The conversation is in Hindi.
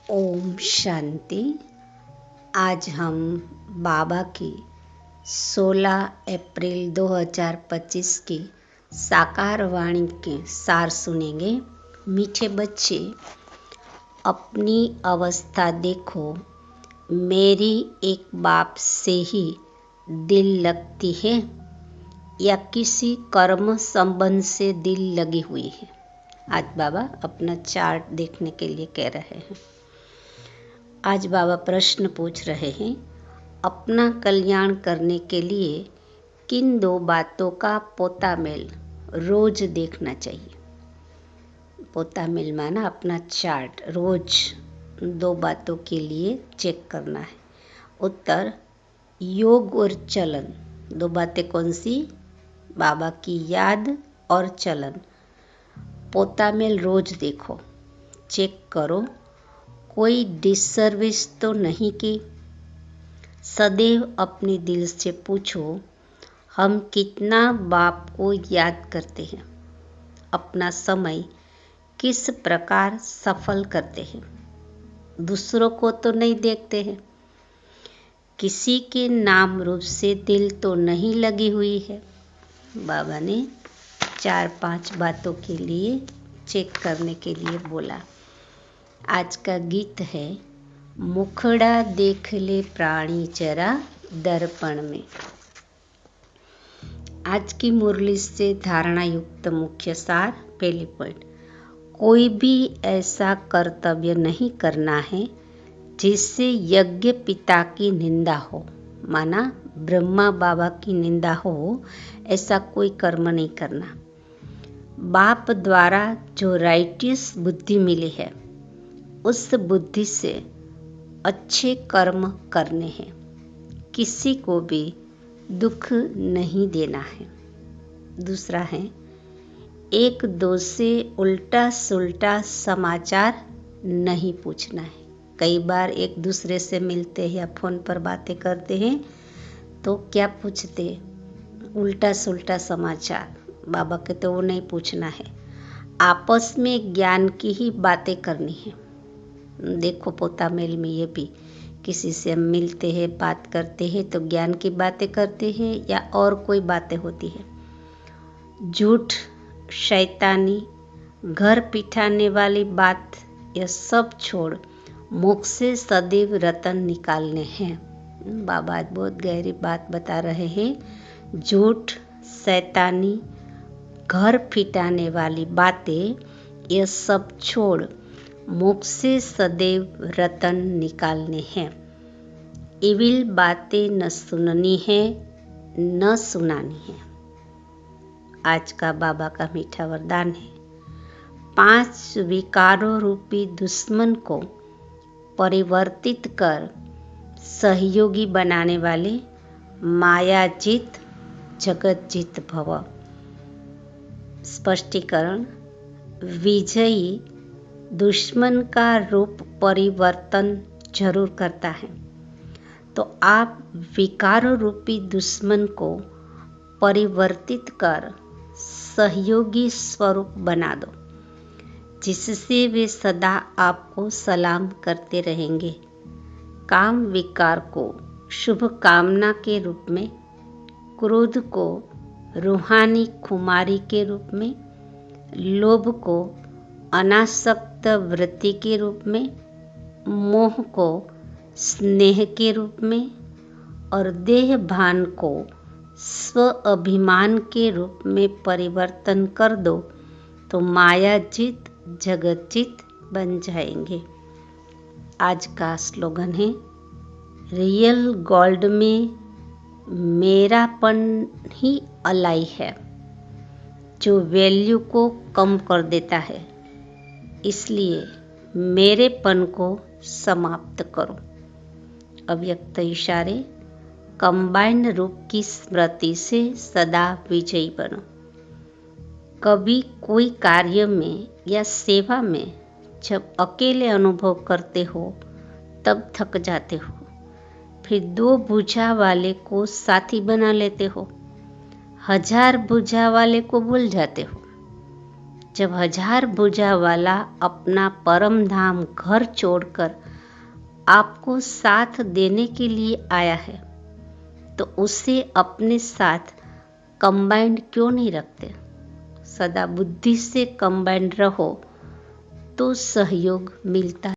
ओम शांति। आज हम बाबा की 16 अप्रैल 2025 की साकार वाणी के सार सुनेंगे। मीठे बच्चे, अपनी अवस्था देखो। मेरी एक बाप से ही दिल लगती है या किसी कर्म संबंध से दिल लगी हुई है। आज बाबा अपना चार्ट देखने के लिए कह रहे हैं। आज बाबा प्रश्न पूछ रहे हैं, अपना कल्याण करने के लिए किन दो बातों का पोतामेल रोज देखना चाहिए। पोतामेल माना अपना चार्ट रोज दो बातों के लिए चेक करना है। उत्तर, योग और चलन। दो बातें कौन सी? बाबा की याद और चलन। पोतामेल रोज देखो, चेक करो कोई डिसर्विस तो नहीं की। सदैव अपने दिल से पूछो, हम कितना बाप को याद करते हैं, अपना समय किस प्रकार सफल करते हैं। दूसरों को तो नहीं देखते हैं, किसी के नाम रूप से दिल तो नहीं लगी हुई है। बाबा ने 4-5 बातों के लिए चेक करने के लिए बोला। आज का गीत है, मुखड़ा देख ले प्राणी जरा दर्पण में। आज की मुरली से धारणा युक्त मुख्य सार। पहली पॉइंट, कोई भी ऐसा कर्तव्य नहीं करना है जिससे यज्ञ पिता की निंदा हो, माना ब्रह्मा बाबा की निंदा हो। ऐसा कोई कर्म नहीं करना। बाप द्वारा जो राइटियस बुद्धि मिली है, उस बुद्धि से अच्छे कर्म करने हैं। किसी को भी दुख नहीं देना है। दूसरा है, एक दो से उल्टा सुल्टा समाचार नहीं पूछना है। कई बार एक दूसरे से मिलते हैं या फोन पर बातें करते हैं तो क्या पूछते? उल्टा सुल्टा समाचार। बाबा के तो वो नहीं पूछना है। आपस में ज्ञान की ही बातें करनी है। देखो पोतामेल में ये भी, किसी से हम मिलते हैं, बात करते हैं तो ज्ञान की बातें करते हैं या और कोई बातें होती है। झूठ, शैतानी, घर पिटाने वाली बात, यह सब छोड़ मुख से सदैव रतन निकालने हैं। बाबा बहुत गहरी बात बता रहे हैं। झूठ, शैतानी, घर पिटाने वाली बातें, यह सब छोड़ मुख से सदैव रतन निकालने हैं। इविल बातें न सुननी है न सुनानी है। आज का बाबा का मीठा वरदान है, 5 विकारों रूपी दुश्मन को परिवर्तित कर सहयोगी बनाने वाले मायाजीत जगतजीत भव। स्पष्टीकरण, विजयी दुश्मन का रूप परिवर्तन जरूर करता है, तो आप विकार रूपी दुश्मन को परिवर्तित कर सहयोगी स्वरूप बना दो, जिससे वे सदा आपको सलाम करते रहेंगे। काम विकार को शुभ कामना के रूप में, क्रोध को रूहानी खुमारी के रूप में, लोभ को अनासक्त वृत्ति के रूप में, मोह को स्नेह के रूप में और देह भान को स्व अभिमान के रूप में परिवर्तन कर दो, तो मायाजीत जगतजीत बन जाएंगे। आज का स्लोगन है, रियल गोल्ड में मेरापन ही अलाई है, जो वैल्यू को कम कर देता है। इसलिए मेरेपन को समाप्त करो। अव्यक्त इशारे, कंबाइंड रूप की स्मृति से सदा विजयी बनो। कभी कोई कार्य में या सेवा में जब अकेले अनुभव करते हो तब थक जाते हो, फिर 2 भुजा वाले को साथी बना लेते हो, 1000 भुजा वाले को भूल जाते हो। जब 1000 भुजा वाला अपना परम धाम घर छोड़कर आपको साथ देने के लिए आया है तो उसे अपने साथ कंबाइंड क्यों नहीं रखते? सदा बुद्धि से कंबाइंड रहो तो सहयोग मिलता है।